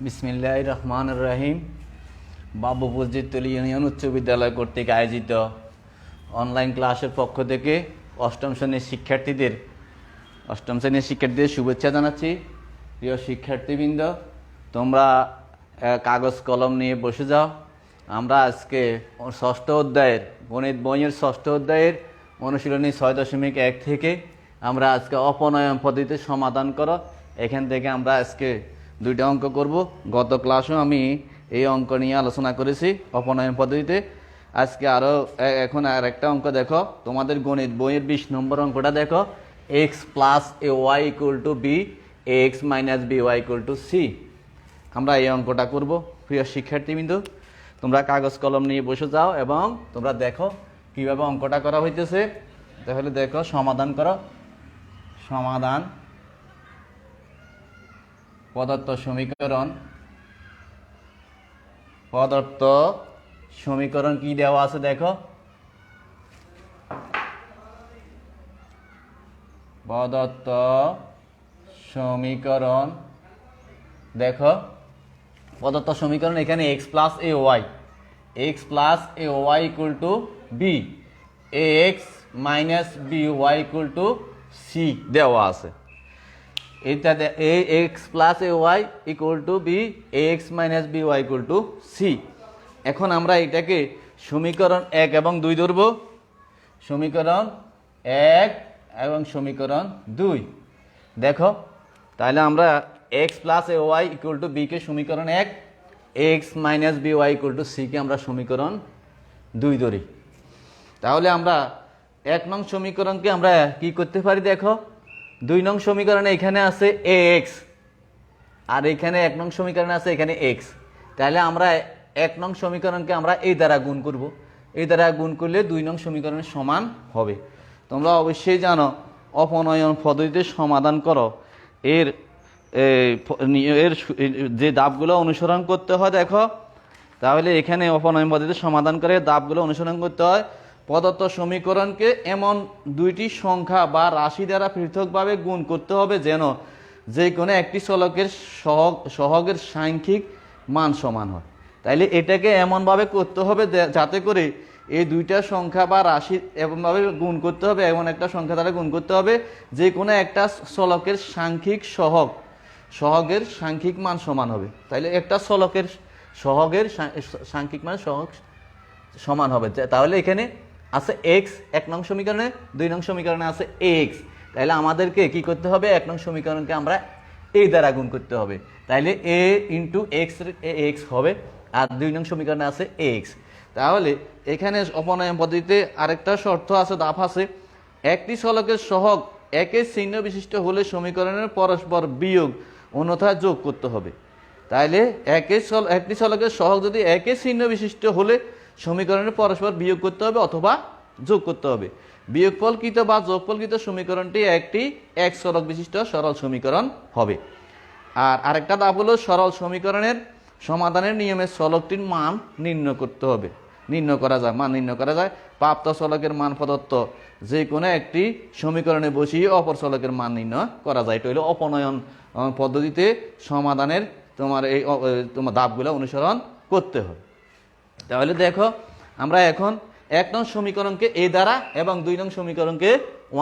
বিসমিল্লাহির রহমানির রহিম। বাবু মসজিদতলী ইউনিয়ন উচ্চ বিদ্যালয় কর্তৃক আয়োজিত অনলাইন ক্লাসের পক্ষ থেকে অষ্টম শ্রেণীর শিক্ষার্থীদের শুভেচ্ছা জানাচ্ছি। প্রিয় শিক্ষার্থীবৃন্দ, তোমরা কাগজ কলম নিয়ে বসে যাও। আমরা আজকে ষষ্ঠ অধ্যায়ের গণিত বইয়ের ষষ্ঠ অধ্যায়ের অনুশীলনী 6.1 থেকে আমরা আজকে অপনয়ন পদ্ধতিতে সমাধান করো, এখান থেকে আমরা আজকে দুইটা অঙ্ক করব। গত ক্লাসেও আমি এই অঙ্ক নিয়ে আলোচনা করেছি অপনয়ন পদ্ধতিতে। আজকে এখন আর একটা অঙ্ক দেখো, তোমাদের গণিত বইয়ের 20 নম্বর অঙ্কটা দেখো। X plus a y equal to b, x minus b y equal to c. আমরা এই অঙ্কটা করব। প্রিয় শিক্ষার্থীবৃন্দ, তোমরা কাগজ কলম নিয়ে বসে যাও এবং তোমরা দেখো কিভাবে অঙ্কটা করা হইতেছে। তাহলে দেখো, সমাধান করো। সমাধান প্রদত্ত সমীকরণ কি দেওয়া আছে দেখো। প্রদত্ত সমীকরণ দেখো, প্রদত্ত সমীকরণ এখানে x plus a y equal to b, x minus b y equal to c দেওয়া আছে। এটা x plus a y equal to b, x minus b y equal to c. এখন আমরা এটাকে সমীকরণ 1 এবং 2 ধরব। সমীকরণ 1 এবং সমীকরণ 2 দেখো। তাহলে আমরা x plus a y equal to b কে সমীকরণ 1, x minus b y equal to c কে আমরা সমীকরণ 2 ধরি। তাহলে আমরা 1 নং সমীকরণকে আমরা কি করতে পারি দেখো। 2 নং সমীকরণে এখানে আছে এ এক্স, আর এখানে 1 নং সমীকরণে আছে এখানে এক্স। তাহলে আমরা 1 নং সমীকরণকে আমরা এই দ্বারা গুণ করব। এই দ্বারা গুণ করলে 2 নং সমীকরণের সমান হবে। তোমরা অবশ্যই জানো অপনয়ন পদ্ধতিতে সমাধান করো, এর যে ধাপগুলো অনুসরণ করতে হয় দেখো। তাহলে এখানে অপনয়ন পদ্ধতিতে সমাধান করে ধাপগুলো অনুসরণ করতে হয়। প্রদত্ত সমীকরণকে এমন দুইটি সংখ্যা বা রাশি দ্বারা পৃথকভাবে গুণ করতে হবে যেন যে কোনো একটি চলকের সহগের সাংখ্যিক মান সমান হয়। তাইলে এটাকে এমনভাবে করতে হবে যাতে করে এই দুইটা সংখ্যা বা রাশি এমনভাবে গুণ করতে হবে, এমন একটা সংখ্যা দ্বারা গুণ করতে হবে যে কোনো একটা চলকের সহগের সাংখ্যিক মান সমান হবে। তাইলে একটা চলকের সহগের সাংখ্যিক মান সমান হবে। তাহলে এখানে আছে এক্স 1 নং সমীকরণে, 2 নং সমীকরণে আছে এক্স। তাহলে আমাদেরকে কি করতে হবে, 1 নং সমীকরণকে আমরা এ দ্বারা গুণ করতে হবে। তাহলে এ ইন্টু এক্স হবে, আর 2 নং সমীকরণে আছে এক্স। তাহলে এখানে অপনয়ন পদ্ধতিতে আরেকটা শর্ত আছে, ধাপ আছে। একটি চলকের সহগ একের চিহ্ন বিশিষ্ট হলে সমীকরণের পরস্পর বিয়োগ অন্যথায় যোগ করতে হবে। তাইলে একটি চলকের সহগ যদি একের চিহ্ন বিশিষ্ট হলে সমীকরণের পরস্পর বিয়োগ করতে হবে অথবা যোগ করতে হবে। বিয়োগফলকৃত বা যোগফলকৃত সমীকরণটি একটি এক চলক বিশিষ্ট সরল সমীকরণ হবে। আর আরেকটা ধাপ হলো সরল সমীকরণের সমাধানের নিয়মে চলকটির মান নির্ণয় করা যায়। প্রাপ্ত চলকের মান প্রদত্ত যে কোনো একটি সমীকরণে বসিয়ে অপর চলকের মান নির্ণয় করা যায়। এটা হলো অপনয়ন পদ্ধতিতে সমাধানের তোমার ধাপগুলো অনুসরণ করতে হবে। তাহলে দেখো, আমরা এখন 1 নং সমীকরণকে এ দ্বারা এবং 2 নং সমীকরণকে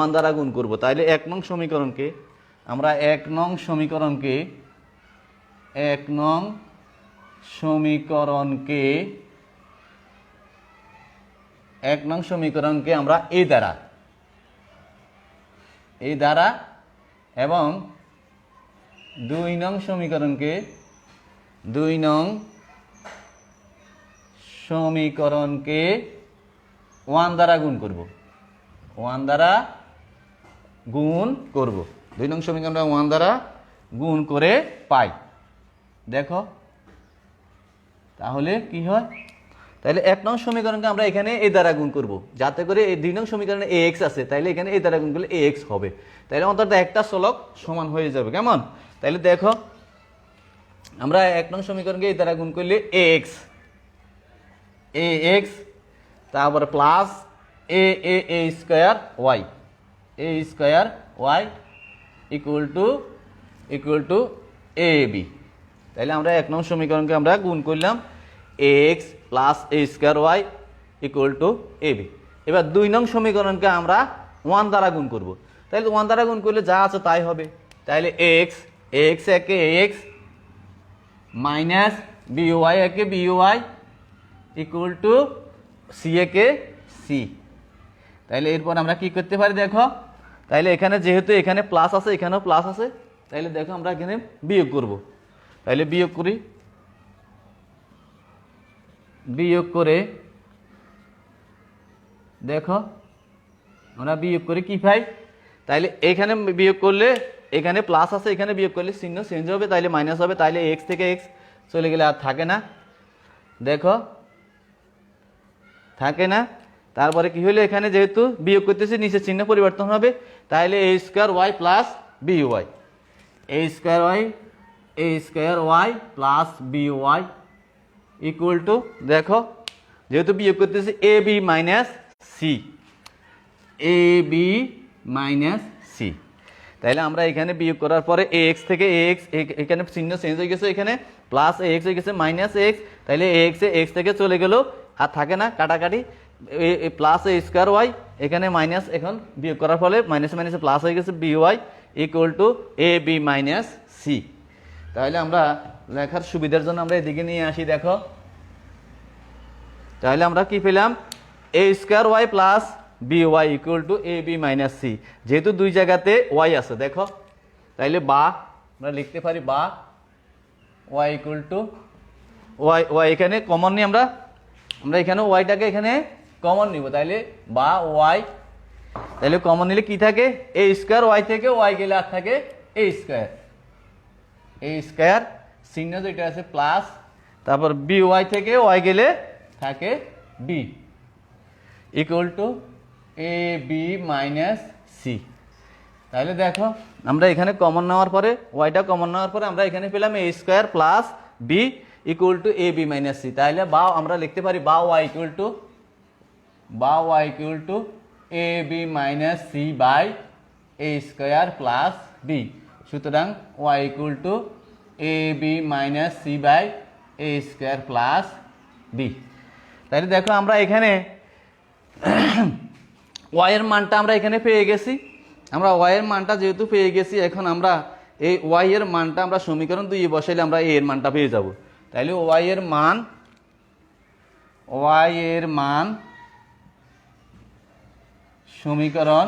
1 দ্বারা গুণ করব। তাহলে 1 নং সমীকরণকে আমরা 1 নং সমীকরণকে আমরা এ দ্বারা এবং 2 নং সমীকরণকে 1 দ্বারা গুণ করব। 2 নং সমীকরণটা 1 দ্বারা গুণ করে পাই। দেখো তাহলে কি হয়। তাহলে 1 নং সমীকরণকে আমরা এখানে এ দ্বারা গুণ করব যাতে করে এই 2 নং সমীকরণে এ এক্স আছে, তাইলে এখানে এ দ্বারা গুণ করলে এ এক্স হবে। তাইলে অন্তত একটা চলক সমান হয়ে যাবে। কেমন? তাইলে দেখো, আমরা 1 নং সমীকরণকে এ দ্বারা গুণ করলে এ এক্স তারপরে plus a square y equal to a b. তাহলে আমরা 1 নং সমীকরণকে আমরা গুণ করলাম x plus a square y equal to a b. এবার 2 নং সমীকরণকে আমরা 1 দ্বারা গুণ করব। তাহলে 1 দ্বারা গুণ করলে যা আছে তাই হবে। তাহলে এক্স একে এক্স মাইনাস বিওয়াই একে বিওয়াই ইকুয়াল টু সি একে সি। তাহলে এরপর আমরা কি করতে পারি দেখো, তাহলে এখানে যেহেতু এখানে প্লাস আছে এখানেও প্লাস আছে, তাহলে দেখো আমরা এখানে বিয়োগ করব। তাহলে বিয়োগ করি, বিয়োগ করে দেখো আমরা বিয়োগ করে কি পাই, তাহলে এখানে বিয়োগ করলে এখানে প্লাস আছে এখানে বিয়োগ করলে চিহ্ন চেঞ্জ হবে, তাহলে মাইনাস হবে। তাহলে এক্স থেকে এক্স চলে গেলে আর থাকে না, দেখো থাকে না। তারপরে কি হলো, এখানে যেহেতু বিয়োগ করতেছি নিচে চিহ্ন পরিবর্তন হবে, তাহলে a square y plus b y, a square y plus b y equal to, দেখো যেহেতু বিয়োগ করতেছি a b minus c, a b minus c. তাহলে আমরা এখানে বিয়োগ করার পরে এ এক্স থেকে এ এক্স, এখানে চিহ্ন চেঞ্জ হয়ে গেছে, এখানে প্লাস এ এক্স হয়ে গেছে মাইনাস এক্স, তাহলে এ এক্স থেকে চলে গেল আর থাকে না কাটাকাটি, প্লাস এ স্কোয়ার ওয়াই এখানে মাইনাস, এখন বিয়োগ করার ফলে মাইনাস মাইনাসে প্লাস হয়ে গেছে b y equal to a b minus c. তাহলে আমরা লেখার সুবিধার জন্য আমরা এদিকে নিয়ে আসি, দেখো তাহলে আমরা কি পেলাম, a square y plus b y equal to a b minus c. যেহেতু দুই জায়গাতে ওয়াই আছে দেখো, তাইলে বা আমরা লিখতে পারি বা ওয়াই ইকুয়াল টু ওয়াই এখানে কমন নিই আমরা এখানে ওয়াইটাকে এখানে কমন নিব, তাইলে বা ওয়াই, তাহলে কমন নিলে কি থাকে, এ স্কোয়ার ওয়াই থেকে ওয়াই গেলে আর থাকে এ স্কোয়ার চিহ্ন যেটা আছে প্লাস, তারপর বি ওয়াই থেকে ওয়াই গেলে থাকে b equal to a b minus c. তাহলে দেখো আমরা এখানে কমন নেওয়ার পরে ওয়াইটা কমন নেওয়ার পরে আমরা এখানে পেলাম a square plus b equal to a b minus c. তাহলে বা আমরা লিখতে পারি বা y equal to a b minus c by a square plus b. সুতরাং y equal to a b minus c by a square plus b. তাহলে দেখো আমরা এখানে ওয়াই এর মানটা আমরা এখানে পেয়ে গেছি, আমরা ওয়াই এর মানটা যেহেতু পেয়ে গেছি, এখন আমরা এই ওয়াই এর মানটা আমরা সমীকরণ 2 বসাইলে আমরা এর মানটা পেয়ে যাব। তাহলে ওয়াই এর মান সমীকরণ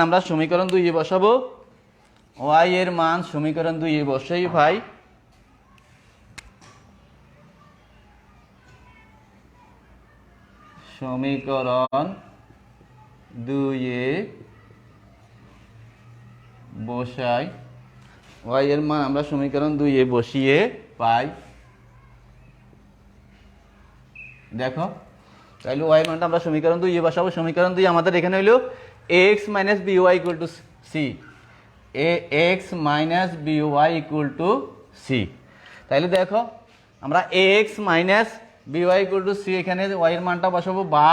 আমরা সমীকরণ 2 বসাবো, ওয়াই এর মান সমীকরণ 2 বসাই ভাই, সমীকরণ 2 বসাই, ওয়াই এর মান আমরা সমীকরণ 2 বসিয়ে পাই, দেখো তাহলে ওয়াই মানটা আমরা সমীকরণ 2 বসাবো। সমীকরণ 2 আমাদের এখানে হলো x minus b y equal to c, x minus b y equal to c. তাহলে দেখো আমরা x minus b y equal to c, এখানে ওয়াই এর মানটা বসাবো বা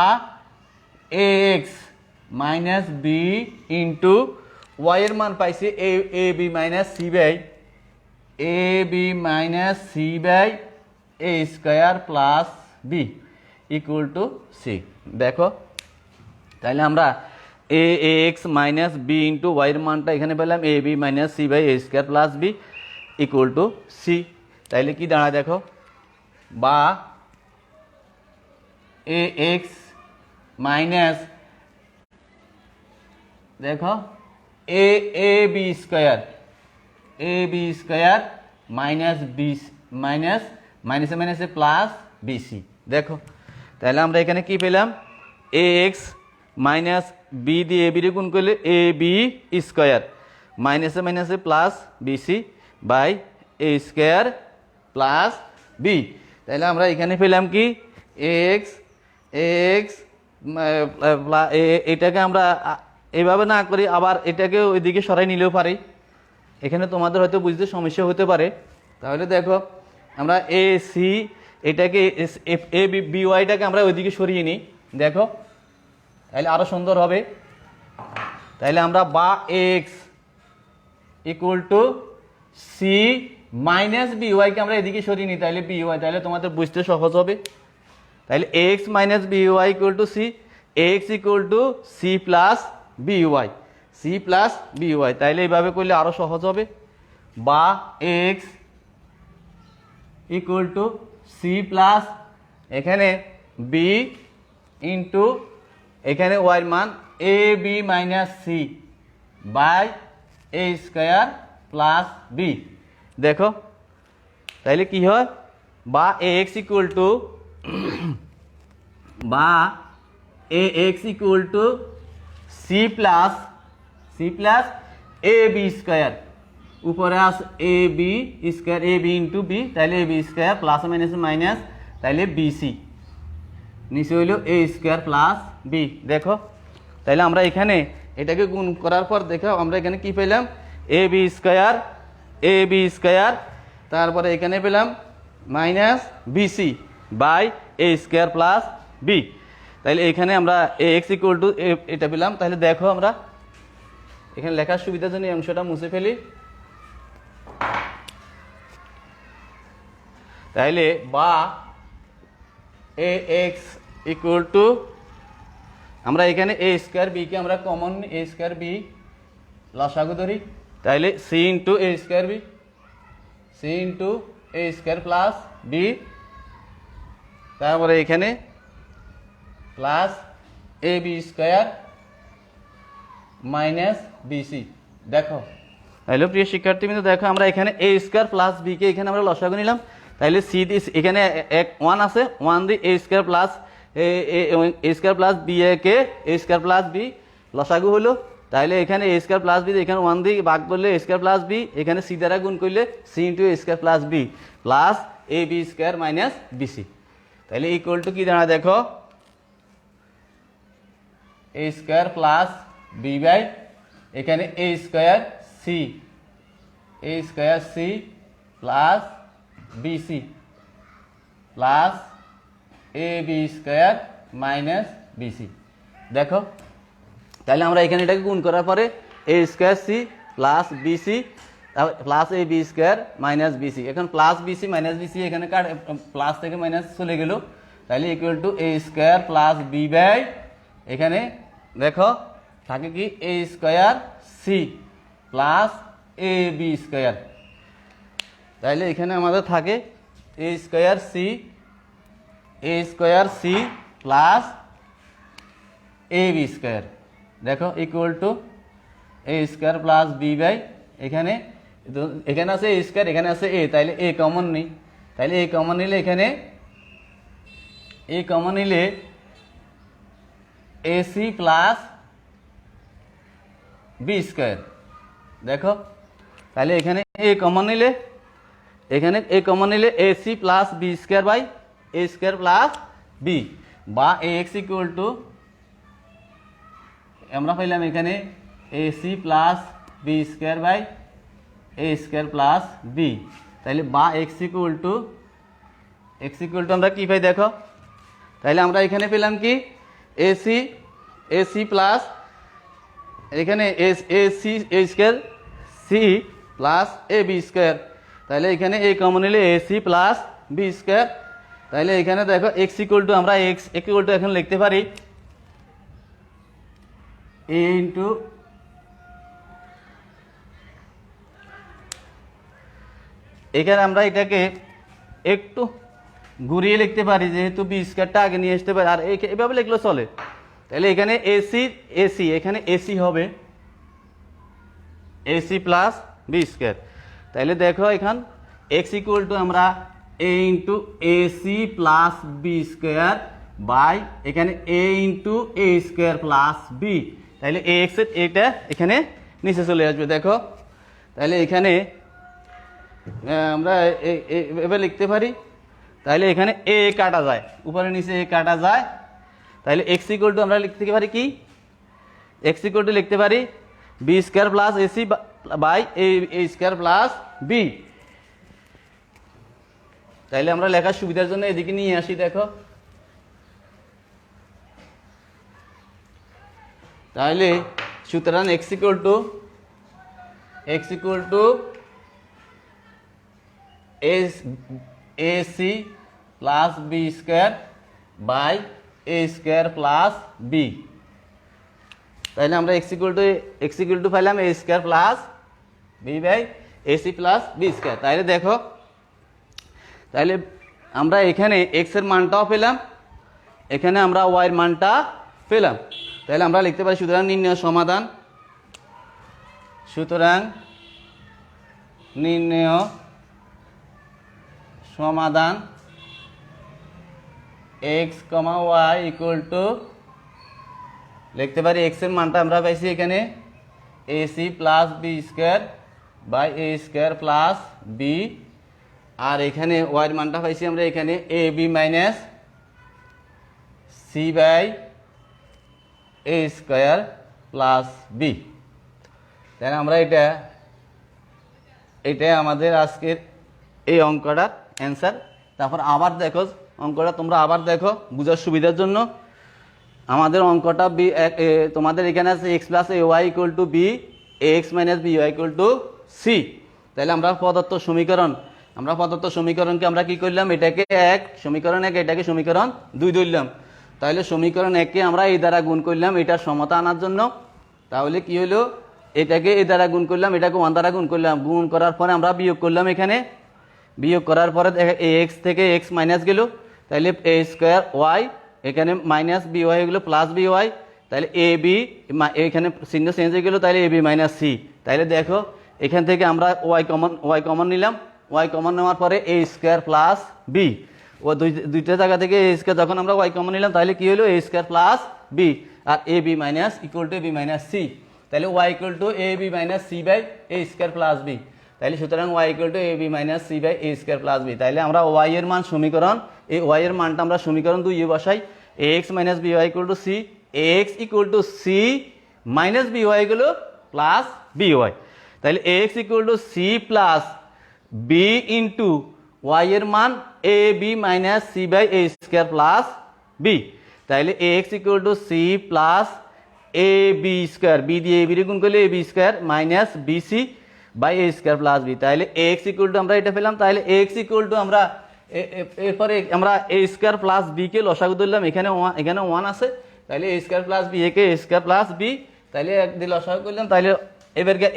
x minus b into y এর মান পাইছি a b minus c by a square plus b equal to c. দেখো তাহলে আমরা a x minus b into y এর মানটা এখানে পেলাম a b minus c by a square plus b equal to c. তাইলে কি দাঁড়ায় দেখো, বা এ এক্স মাইনাস দেখো a b square minus b মাইনাসে প্লাস বিসি। দেখো তাহলে আমরা এখানে কি পেলাম, এ এক্স মাইনাস বি দিয়ে এ বি রে গুণ করলে এ বি স্কোয়ার মাইনাসে plus b c by a square plus b. তাহলে আমরা এখানে পেলাম কি এক্স এটাকে আমরা এইভাবে না করি, আবার এটাকে ওইদিকে সরাই নিলেও পারি, এখানে তোমাদের হয়তো বুঝতে সমস্যা হতে পারে। তাহলে দেখো আমরা এ সি এটাকে এ বি ওয়াইটাকে আমরা ওইদিকে সরিয়ে নিই, দেখো তাহলে আরো সুন্দর হবে। তাহলে আমরা বা x equal to c minus b ওয়াইকে আমরা এদিকে সরিয়ে নিই, তাহলে বি ওয়াই, তাহলে তোমাদের বুঝতে সহজ হবে। তাহলে x minus b y equal to c, x equal to c plus b y, c plus b y, তাহলে এইভাবে করলে আরও সহজ হবে। বা x equal to c plus এখানে বি ইন্টু এখানে ওয়াইয়ের মান a b minus c by a square plus b. দেখো তাইলে কি হয়, বা এ এক্স ইকুয়াল টু বা a x equal to c plus a b square, উপরে আস a b square, a b into b, তাহলে a b square plus minus minus, তাহলে বিসি, নিচে হইল এ স্কোয়ার প্লাস বি। দেখো তাহলে আমরা এখানে এটাকে গুণ করার পর দেখো আমরা এখানে কি পেলাম, এ বি স্কোয়ার, তারপরে এখানে পেলাম minus b c by a square plus b. তাহলে এখানে আমরা এ এক্স ইকুয়াল টু এটা পেলাম। তাহলে দেখো আমরা এখানে লেখার সুবিধার জন্য এই অংশটা মুছে ফেলি। তাহলে বা এ এক্স ইকুয়াল টু, আমরা এখানে এ স্কোয়ার বিকে আমরা কমন এ স্কোয়ার বি লসাগু ধরি, তাহলে C into a square B, C into a square plus B, তারপরে এখানে plus a b square minus BC. দেখো তাহলে প্রিয় শিক্ষার্থীবৃন্দ দেখো আমরা এখানে এ স্কোয়ার প্লাস বিকে এখানে আমরা লসাগু নিলাম, তাহলে সি দিস এখানে এক ওয়ান আছে, ওয়ান দিয়ে এ স্কোয়ার প্লাস বি কে এ স্কোয়ার প্লাস বি লসাগু হলো। তাহলে এখানে এ স্কোয়ার প্লাস বি এখানে ওয়ান দিয়ে ভাগ করলে এ স্কোয়ার প্লাস বি, এখানে সি দ্বারা গুণ করলে c into a square plus b plus a b square minus b c. তাহলে ইকুয়াল টু কি দাঁড়ায় দেখো, a square plus b by এখানে a square c plus b c plus a b square minus BC. দেখো তাহলে আমরা এখানে এটাকে গুণ করার পরে a square c plus b c plus a b square minus b c, এখন প্লাস বিসি মাইনাস বিসি এখানে প্লাস থেকে মাইনাস চলে গেল, তাহলে equal to a square plus b by এখানে দেখো থাকে কি a square c plus a b square, তাহলে এখানে আমাদের থাকে a square c plus a b square. দেখো equal to a square plus b by এখানে আছে এ স্কোয়ার, এখানে আছে এ, তাইলে এ কমন নেই, তাইলে এ কমন নিলে এখানে এ কমন নিলে এসি প্লাস বি স্কোয়ার। দেখো তাহলে এখানে এ কমন নিলে a c plus b square by a square plus b, বা এ এক্স ইকুয়াল টু আমরা পাইলাম এখানে a c plus b square by a square plus b. তাহলে বা এক্স ইকুয়াল টু আমরা কি পাই দেখো, তাহলে আমরা এখানে পেলাম কি এসি প্লাস এখানে AC A square c plus a b square, তাহলে এখানে এ কমন নিলে এসি প্লাস বি স্কোয়ার, তাহলে এখানে দেখো এক্স ইকুয়াল টু আমরা এক্স ইকুয়াল টু এখন লিখতে পারি এ ইন্টু এখানে আমরা এটাকে একটু ঘুরিয়ে লিখতে পারি, যেহেতু বি স্কোয়ারটা আগে নিয়ে আসতে পারি, আর এভাবে লিখলে চলে। তাহলে এখানে এসি এখানে এসি হবে এসি প্লাস বি স্কোয়ার, তাহলে দেখো এখান এক্স ইকুয়াল টু আমরা a into a c plus b square by এখানে a into a square plus b, তাহলে এ এক্স এর এটা এখানে নিচে চলে আসবে। দেখো তাহলে এখানে আমরা এভাবে লিখতে পারি, তাহলে এখানে এ কাটা যায়, উপরে নিচে এ কাটা যায়, তাহলে এক্স ইকুয়াল টু আমরা লিখতে পারি কি, এক্স ইকুয়াল টু লিখতে পারি b square plus a c by a square plus b. তাইলে আমরা লেখার সুবিধার জন্য এদিকে নিয়ে আসি। দেখো তাহলে সুতরাং x equal to x equal to AC plus b square by a square plus b. তাহলে আমরা এক্স ইকুয়াল টু পাইলাম a square plus b by a c plus b square. তাহলে দেখো, তাহলে আমরা এখানে এক্স এর মানটাও পেলাম, এখানে আমরা ওয়াই এর মানটা পেলাম। তাহলে আমরা লিখতে পারি সুতরাং নির্ণয় সমাধান, সুতরাং নির্ণয় সমাধান x comma y equal to লিখতে পারি এক্স এর মানটা আমরা পাইছি এখানে a c plus b square by a square plus b, আর এখানে ওয়াই এর মানটা পাইছি আমরা এখানে a b minus c by a square plus b. তাহলে আমরা এটা আমাদের আজকের এই অঙ্কটার অ্যান্সার। তারপর আবার দেখো অঙ্কটা, তোমরা আবার দেখো বুঝার সুবিধার জন্য। আমাদের অঙ্কটা তোমাদের এখানে আছে x plus a y equal to b, x minus b y equal to c. তাহলে আমরা প্রদত্ত সমীকরণকে আমরা কি করলাম, এটাকে এক সমীকরণ এক, এটাকে সমীকরণ দুই ধরলাম। তাহলে সমীকরণ এককে আমরা এই দ্বারা গুণ করলাম এটার সমতা আনার জন্য। তাহলে কি হলো, এটাকে এই দ্বারা গুণ করলাম, এটাকে ওয়ান দ্বারা গুণ করলাম, গুণ করার পরে আমরা বিয়োগ করলাম, এখানে বিয়োগ করার পরে এ এক্স থেকে এক্স মাইনাস গেল, তাহলে এ স্কোয়ার ওয়াই, এখানে মাইনাস বি ওয়াই হয়ে গেলো প্লাস বি ওয়াই, তাহলে এ বি এখানে চিহ্ন চেঞ্জ হয়ে গেলো, তাহলে এ বি মাইনাস সি। তাহলে দেখো এখান থেকে আমরা ওয়াই কমন নিলাম, ওয়াই কমন নেওয়ার পরে এ স্কোয়ার প্লাস বি, ও দুইটা জায়গা থেকে এ স্কোয়ার যখন আমরা ওয়াই কমন নিলাম তাহলে কি হলো এ স্কোয়ার প্লাস বি, আর a b minus equal to a b minus c. তাহলে y equal to a b minus c by a square plus b. তাহলে সুতরাং y equal to a b minus c by a square plus b. তাহলে আমরা Y এর মান সমীকরণ, এই Y এর মানটা আমরা সমীকরণ 2 বসাই, a x minus b y equal to c, a x equal to c minus b y গুলো প্লাস বি ওয়াই। তাহলে a x equal to c plus b into y এর মান a b minus c by a square plus b. তাহলে a x equal to c plus a b square, b দিয়ে a b গুণ করলে a b square minus b c by a square plus b. তাহলে a x equal to আমরা এটা পেলাম। তাহলে a x equal to আমরা এরপরে আমরা এ স্কোয়ার প্লাস বি কে লসাগু ধরলাম, এখানে ওয়ান আছে, তাহলে এ স্কোয়ার প্লাস বি একে এ স্কোয়ার প্লাস বি, তাহলে এক দিয়ে লসাগু করলাম। তাহলে এবারকে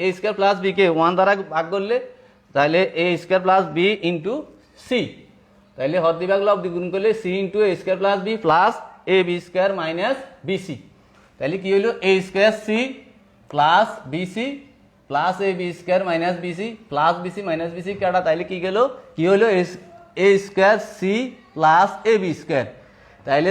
এ স্কোয়ার প্লাস বি কে ওয়ান দ্বারা ভাগ করলে তাহলে a square plus b into c, তাহলে হর দিভাগ লব দ্বিগুণ করলে c into a square plus b plus a b square minus b c. তাহলে কি হলো a square c plus b c plus a b square minus b c plus b c minus b c কাটা, তাহলে কি গেল, কি হলো a square c plus a b square. তাহলে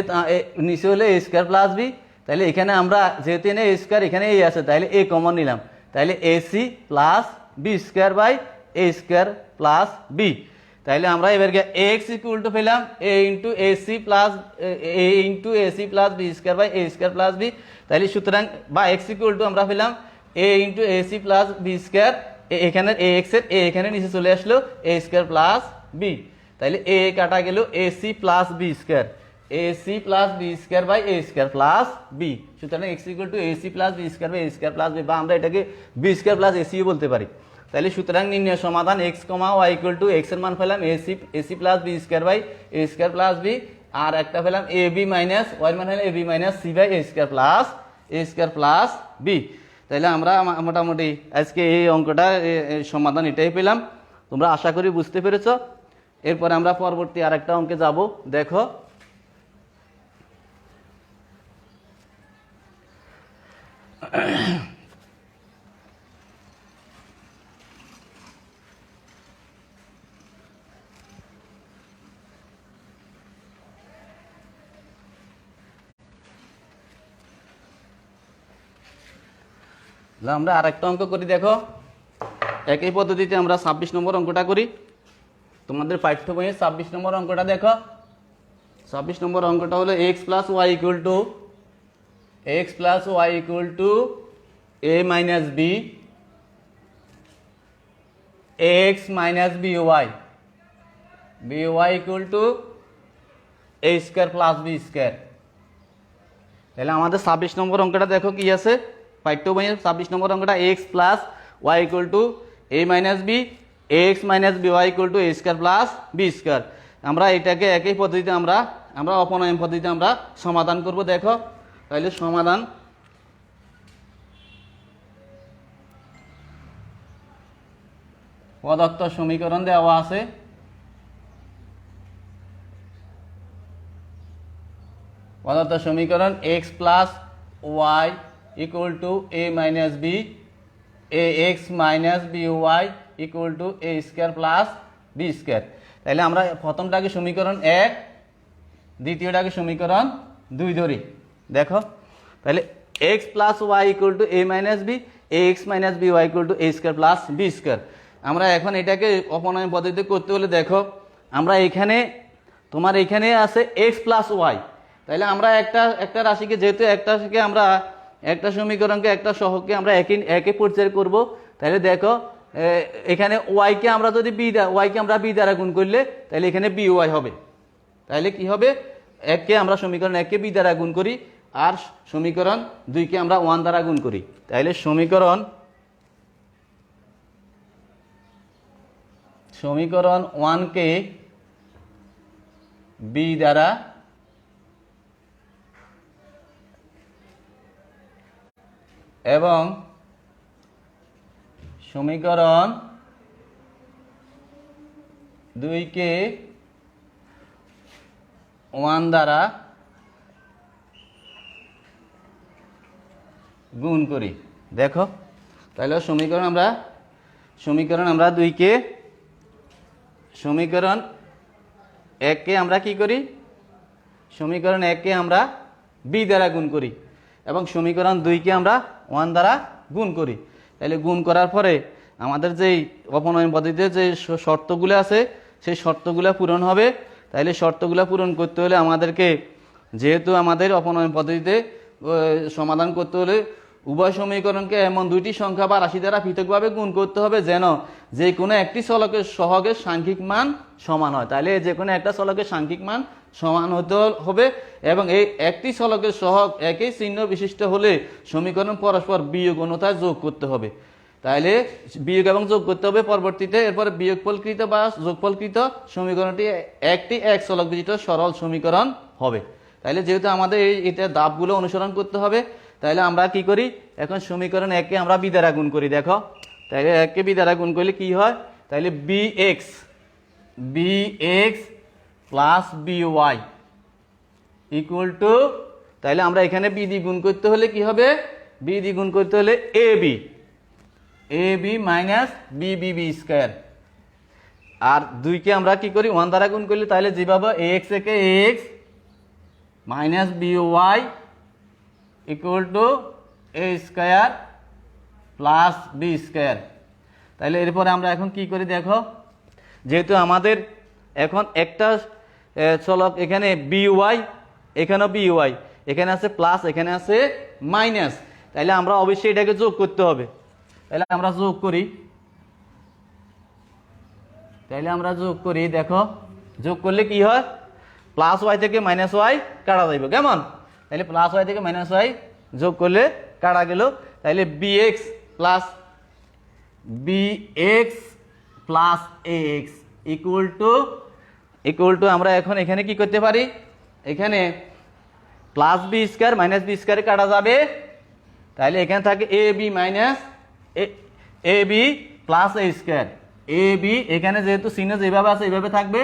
নিচে হলো এ স্কোয়ার প্লাস বি। তাহলে এখানে আমরা যেহেতু এনে এ স্কোয়ার এখানে এ আছে, তাহলে এ কমন নিলাম, তাহলে a c plus b square by a square plus b. তাহলে আমরা এবারকে এক্স ইকুয়াল টু পেলাম a into a c plus b square by a square plus b. তাহলে সুতরাং বা এক্স ইকুয়াল টু আমরা পেলাম a into a c plus b square, এখানে এ এক্স এর এখানে নিচে চলে আসলো এ স্কোয়ার প্লাস বি। তাহলে এ কাটা গেল a c plus b square, a c plus b square by a square plus b. সুতরাং x equal to a c plus b square by a square plus b, বা আমরা এটাকে B square plus SEO বলতে পারি। তাহলে সুতরাং নির্ণয় সমাধান x comma y equal to x এর মান পেলাম a c plus b square by a square plus b, আর একটা পেলাম এ বি মাইনাস ওয়াই মান হলো a b minus c by a square plus b. তাহলে আমরা মোটামুটি আজকে এই অঙ্কটা সমাধান এটাই পেলাম। তোমরা আশা করি বুঝতে পেরেছ। এরপরে আমরা পরবর্তী আরেকটা অঙ্কে যাব। দেখো আমরা আরেকটা অঙ্ক করি। দেখো একই পদ্ধতিতে আমরা 26 নম্বর অঙ্কটা করি। তোমাদের পাঠ্য বইয়ে 26 নম্বর অঙ্কটা দেখো। 26 নম্বর অঙ্কটা হলো x plus y equal to a minus b x minus b y equal to a square plus b square. তাহলে আমাদের 26 নম্বর অঙ্কটা দেখো কি আছে পাঠ্য বইয়ের 26 নম্বর অঙ্কটা x plus y equal to a minus b, a x minus b y equal to a square plus b square. আমরা এটাকে একই পদ্ধতিতে আমরা অপনয়ন পদ্ধতিতে আমরা সমাধান করব। দেখো তাহলে সমাধান, প্রদত্ত সমীকরণ দেওয়া আছে, প্রদত্ত সমীকরণ x plus y equal to a minus b, a x minus b y equal to a square plus b square. তাহলে আমরা প্রথমটাকে সমীকরণ 1, দ্বিতীয়টাকে সমীকরণ 2 ধরি। দেখো তাহলে x plus y equal to a minus b, a x minus b y equal to a square plus b square. আমরা এখন এটাকে অপনয়ন পদ্ধতিতে করতে হলে দেখো আমরা এখানে তোমার এখানে আছে এক্স প্লাস ওয়াই, তাহলে আমরা একটা রাশিকে যেহেতু একটা রাশিকে আমরা একটা সমীকরণকে একটা সহগকে আমরা একই পর্যায়ে করব, তাহলে দেখো এখানে ওয়াইকে আমরা যদি ওয়াইকে আমরা বি দ্বারা গুণ করলে তাহলে এখানে বি ওয়াই হবে। তাহলে কি হবে, এককে আমরা সমীকরণ 1কে বি দ্বারা গুণ করি আর সমীকরণ 2কে আমরা 1 দ্বারা গুণ করি। তাহলে সমীকরণ 1কে বি দ্বারা এবং সমীকরণ 2কে 1 দ্বারা গুণ করি। দেখো তাহলে সমীকরণ আমরা 2কে সমীকরণ 1কে আমরা কি করি, সমীকরণ 1কে আমরা বি দ্বারা গুণ করি এবং সমীকরণ 2কে আমরা 1 দ্বারা গুণ করি। তাহলে গুণ করার পরে আমাদের যেই অপনয়ন পদ্ধতিতে যে শর্তগুলো আছে সেই শর্তগুলো পূরণ হবে। তাহলে শর্তগুলো পূরণ করতে হলে আমাদেরকে, যেহেতু আমাদের অপনয়ন পদ্ধতিতে সমাধান করতে হলে উভয় সমীকরণকে এমন 2টি সংখ্যা বা রাশি দ্বারা পৃথকভাবে গুণ করতে হবে যেন যে কোনো একটি চলকের সহগের সাংখ্যিক মান সমান হয়। তাহলে যে কোনো একটা চলকের সাংখ্যিক মান সমান হতে হবে এবং এই একটি চলকের সহগ একই চিহ্ন বিশিষ্ট হলে সমীকরণ পরস্পর বিয়োগ অনুপাতে যোগ করতে হবে। তাহলে বিয়োগ এবং যোগ করতে হবে পরবর্তীতে, এরপরে বিয়োগফলকৃত বা যোগফলকৃত সমীকরণটি একটি এক চলক বিশিষ্ট সরল সমীকরণ হবে। তাহলে যেহেতু আমাদের এটা ধাপগুলো অনুসরণ করতে হবে, তাহলে আমরা কি করি, এখন সমীকরণ 1কে আমরা বি দ্বারা গুণ করি। দেখো তাহলে 1কে বি দ্বারা গুণ করলে কি হয়, তাহলে b x plus b y equal to, তাহলে আমরা এখানে বি দিয়ে গুণ করতে হলে কি হবে, বি দিয়ে গুণ করতে হলে a b minus b b b square. আর 2কে আমরা কি করি 1 দ্বারা গুণ করলে, তাহলে যেভাবে এ এক্স একে a x minus b y equal to a square plus b square. তাহলে এরপরে আমরা এখন কি করি, দেখো যেহেতু আমাদের এখন একটা চলক এখানে বি ওয়াই, এখানেও বি ওয়াই, এখানে আছে প্লাস এখানে আছে মাইনাস, তাহলে আমরা অবশ্যই এটাকে যোগ করতে হবে। তাহলে আমরা যোগ করি, দেখো যোগ করলে কি হয়, প্লাস ওয়াই থেকে মাইনাস ওয়াই কাটা যাইব, কেমন, তাহলে প্লাস ওয়াই থেকে মাইনাস ওয়াই যোগ করলে কাটা গেল। তাহলে b x plus a x equal to আমরা এখন এখানে কি করতে পারি, এখানে plus b square minus b স্কোয়ারে কাটা যাবে, তাহলে এখানে থাকে a b minus a b plus a square. A b এখানে যেহেতু চিহ্ন যেভাবে আছে এইভাবে থাকবে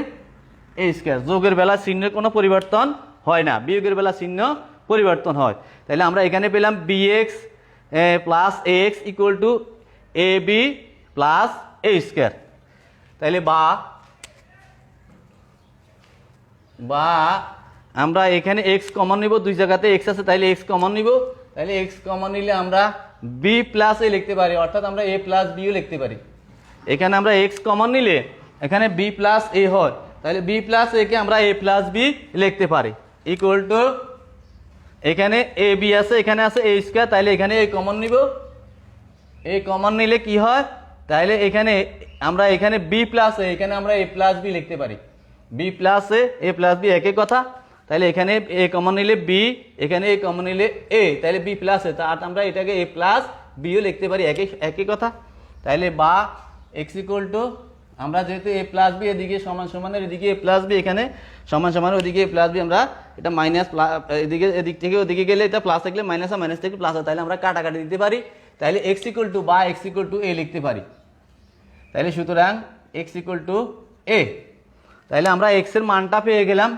এ স্কোয়ার, যোগের বেলা চিহ্নের কোনো পরিবর্তন হয় না, বিয়োগের বেলা চিহ্ন পরিবর্তন হয়। তাহলে আমরা এখানে পেলাম b x plus a x equal to a b plus a square. তাহলে বা আমরা এখানে এক্স কমন নিব, দুই জায়গাতে এক্স আছে তাহলে এক্স কমন নিব, তাহলে এক্স কমন নিলে আমরা বি প্লাস এ লিখতে পারি, অর্থাৎ আমরা এ প্লাস বিও লিখতে পারি। এখানে আমরা এক্স কমন নিলে এখানে বি প্লাস এ হয়, তাহলে বি প্লাস এ কে আমরা এ প্লাস বি লিখতে পারি ইকুয়াল টু, এখানে এ বি আছে এখানে আছে এ স্কোয়ার, তাহলে এখানে এ কমন নিব, এ কমন নিলে কি হয়, তাহলে এখানে আমরা এখানে বি প্লাস এ, এখানে আমরা এ প্লাস বি লিখতে পারি, বি প্লাস এ প্লাস বি একই কথা। তাহলে এখানে এ কমন নিলে বি, এখানে এ কমন নিলে এ, তাহলে বি প্লাস এ, আর আমরা এটাকে এ প্লাস বিও লিখতে পারি, একই কথা। তাহলে বা এক্স ইকুয়াল টু আমরা যেহেতু এ প্লাস বি এদিকে সমান সমানের এদিকে এ প্লাস বি এখানে সমান সমানের ওদিকে এ প্লাস বি আমরা এটা মাইনাস এদিকে এদিক থেকে ওদিকে গেলে এটা প্লাস থাকলে মাইনাস আর মাইনাস থেকে প্লাস হয়, তাহলে আমরা কাটাকাটি দিতে পারি। তাহলে এক্স ইকুয়াল টু বা এক্স ইকুয়াল টু এ লিখতে পারি। তাহলে সুতরাং এক্স ইকুয়াল টু এ, তাহলে আমরা এক্স এর মানটা পেয়ে গেলাম।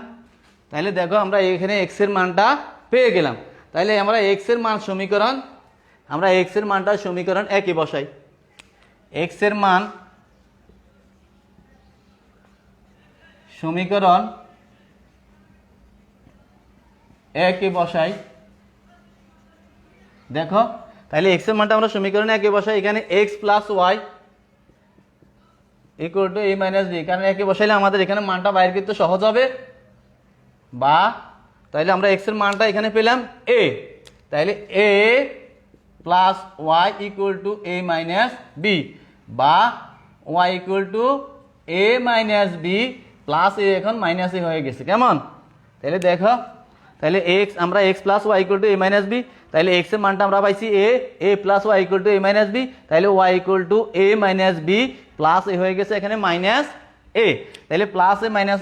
তাহলে দেখো আমরা এখানে এক্স এর মানটা পেয়ে গেলাম। তাহলে আমরা এক্স এর মান সমীকরণ আমরা এক্স এর মানটা সমীকরণ একই বসাই। এক্স এর মান সমীকরণ একই বসাই। দেখো তাহলে এক্স এর মানটা আমরা সমীকরণে একই বসাই। এখানে x plus y equal to a minus b, কারণ একই বসাইলে আমাদের এখানে মানটা বাইর করতে সহজ হবে। বা তাহলে আমরা এক্স এর মানটা এখানে পেলাম এ, তাহলে a plus y equal to a minus b, বা y equal to a minus b plus a এখন মাইনাস এ হয়ে গেছে। কেমন? তাহলে দেখো তাহলে এক্স আমরা x plus y equal to a minus b, তাহলে এক্স এর মানটা আমরা পাইছি a plus y equal to a minus b, তাহলে y equal to a minus b plus a হয়ে গেছে এখানে মাইনাস এ। তাহলে প্লাস এ মাইনাস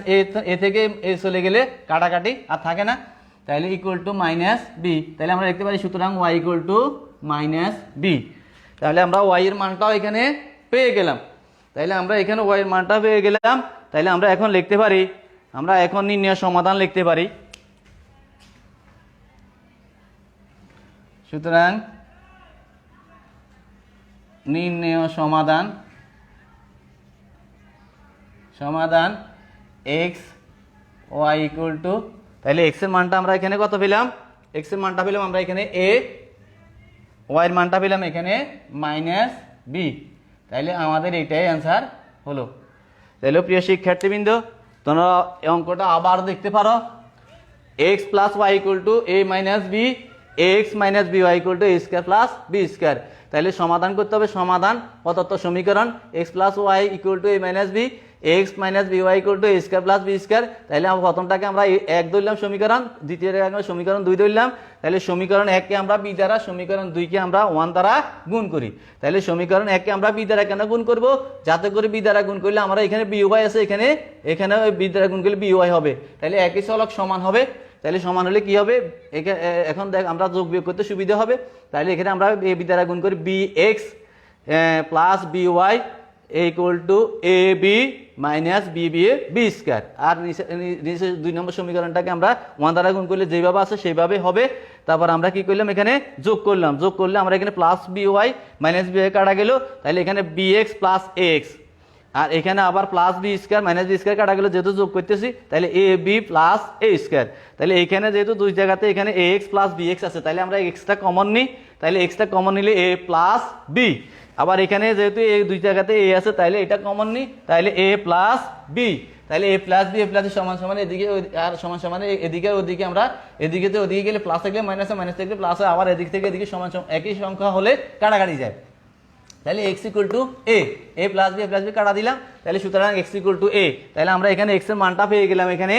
এ থেকে এ চলে গেলে কাটাকাটি আর থাকে না, তাহলে ইকুয়াল টু মাইনাস বি। তাহলে আমরা লিখতে পারি সুতরাং y equal to minus b. তাহলে আমরা ওয়াই এর মানটাও এখানে পেয়ে গেলাম। তাহলে আমরা এখানে ওয়াই এর মানটা পেয়ে গেলাম। তাহলে আমরা এখন লিখতে পারি, আমরা এখন নির্ণয় সমাধান লিখতে পারি। সুতরাং নির্ণয় সমাধান এক্স ওয়াই ইকুয়াল টু, তাহলে এক্স এর মানটা আমরা এখানে কত পেলাম? এক্স এর মানটা পেলাম আমরা এখানে এ, ওয়াই এর মানটা পেলাম এখানে মাইনাস বি। তাহলে আমাদের এটাই অ্যান্সার হলো। তাহলে প্রিয় শিক্ষার্থীবৃন্দ, তোমরা অঙ্কটা আবার দেখতে পারো। X plus y equal to a minus b, x minus b y equal to a square plus b square. তাহলে সমাধান করতে হবে, সমাধান প্রদত্ত সমীকরণ x plus y equal to a minus b, x minus b y equal to a square plus b square. তাহলে আমরা প্রথমটাকে আমরা এক ধরলাম সমীকরণ, দ্বিতীয়টাকে আমরা সমীকরণ 2 ধরলাম। তাহলে সমীকরণ 1 কে আমরা বি দ্বারা, সমীকরণ 2 কে আমরা 1 দ্বারা গুণ করি। তাহলে সমীকরণ 1 কে আমরা বি দ্বারা কেন গুণ করব? যাতে করে বি দ্বারা গুণ করলে আমরা এখানে বি ওয়াই আছে, এখানে বি দ্বারা গুণ করলে বি ওয়াই হবে। তাহলে একই চলক সমান হবে। তাহলে সমান হলে কি হবে? এখন দেখ আমরা যোগ বিয়োগ করতে সুবিধা হবে। তাহলে এখানে আমরা এ বি দ্বারা গুণ করি, b x plus b y equal to a b minus b b a b square. আর নিচে 2 নম্বর সমীকরণটাকে আমরা 1 দ্বারা গুণ করলে যেভাবে আছে সেইভাবে হবে। তারপর আমরা কি করলাম? এখানে যোগ করলাম, যোগ করলে আমরা এখানে plus b y minus b y কাটা গেল। তাহলে এখানে বি এক্স প্লাস এক্স, আর এখানে আবার plus b square minus b square কাটা গেল, যেহেতু যোগ করতেছি। তাহলে a b plus a square. তাহলে এখানে যেহেতু 2 জায়গাতে এখানে a x plus b x আছে, তাহলে আমরা এক্সটা কমন নিই। তাহলে এক্সটা কমন নিলে এ প্লাস বি। আবার এখানে যেহেতু এই 2 জায়গাতে এ আছে, তাহলে এটা কমন নিই, তাহলে এ প্লাস বি। তাহলে a plus B, A plus সমান সমান এদিকে আর সমান সমান এদিকে ওদিকে, আমরা এদিকে তো ওদিকে গেলে প্লাস থাকলে মাইনাস, মাইনাস থাকলে প্লাস হয়, আবার এদিক থেকে এদিকে সমান সমান একই সংখ্যা হলে কাটাকাটি যায়। তাহলে x equal to a plus b কাটা দিলাম। তাহলে সুতরাং এক্স ইকুয়াল টু এ। তাহলে আমরা এখানে এক্স এর মানটা পেয়ে গেলাম এখানে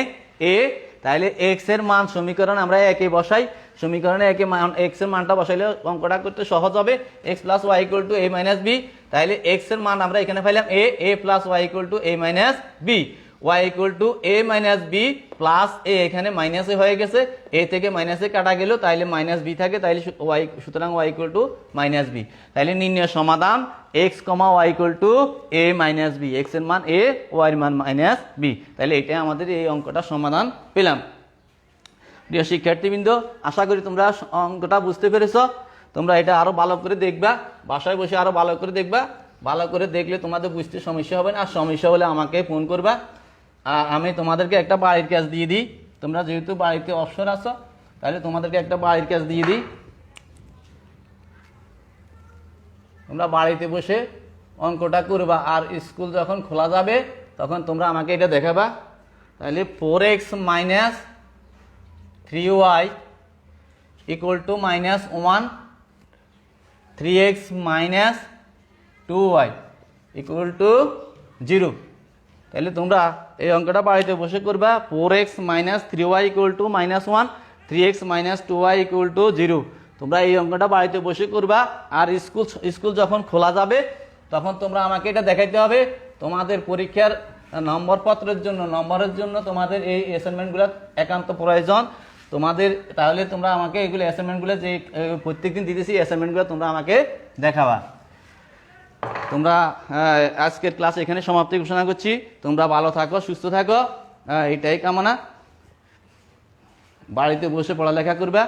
এ। তাহলে এক্স এর মান সমীকরণ আমরা একে বসাই, সমীকরণে একে মান এক্স এর মানটা বসাইলে অঙ্কটা করতে সহজ হবে। X plus y equal to a minus b. তাহলে এক্স এর মান আমরা এখানে পাইলাম a plus y equal to a minus b, y equal to a minus b plus a, এখানে মাইনাসে হয়ে গেছে, এ থেকে মাইনাসে কাটা গেল, তাইলে মাইনাস বি থাকে। তাইলে ওয়াই, সুতরাং y equal to minus b. তাহলে নির্ণয় সমাধান x comma y equal to a minus b, x এর মান এ, ওয়াই এর মান মাইনাস বি। তাহলে এটাই আমাদের এই অঙ্কটা সমাধান পেলাম। প্রিয় শিক্ষার্থীবৃন্দ, আশা করি তোমরা অঙ্কটা বুঝতে পেরেছ। তোমরা এটা আরো ভালো করে দেখবা, বাসায় বসে আরো ভালো করে দেখবা। ভালো করে দেখলে তোমাদের বুঝতে সমস্যা হবে না, আর সমস্যা হলে আমাকে ফোন করবা। আর আমি তোমাদেরকে একটা বাড়ির কাজ দিয়ে দিই। তোমরা যেহেতু বাড়িতে অবসর আছো, তাহলে তোমাদেরকে একটা বাড়ির কাজ দিয়ে দিই। তোমরা বাড়িতে বসে অঙ্কটা করবা, আর স্কুল যখন খোলা যাবে তখন তোমরা আমাকে এটা দেখাবা। তাহলে 4x minus 3y equal to minus 1, 3x minus 2y equal to 0। তাহলে তোমরা এই অঙ্কটা বাড়িতে বসে করবা। 4x minus 3y equal to minus 1, 3x minus 2y equal to 0। তোমরা এই অঙ্কটা বাড়িতে বসে করবা, আর স্কুল যখন খোলা যাবে তখন তোমরা আমাকে এটা দেখাইতে হবে। তোমাদের পরীক্ষার নম্বরের জন্য তোমাদের এই অ্যাসাইনমেন্টগুলো একান্ত প্রয়োজন তোমাদের। তাহলে তোমরা আমাকে এগুলো অ্যাসাইনমেন্টগুলো যে প্রত্যেকদিন দিতেছি অ্যাসাইনমেন্টগুলো তোমরা আমাকে দেখাবা। তোমরা আজকের ক্লাস এখানে সমাপ্তি ঘোষণা করছি। তোমরা ভালো থাকো, সুস্থ থাকো, এটাই কামনা। বাড়িতে বসে পড়ালেখা করবা।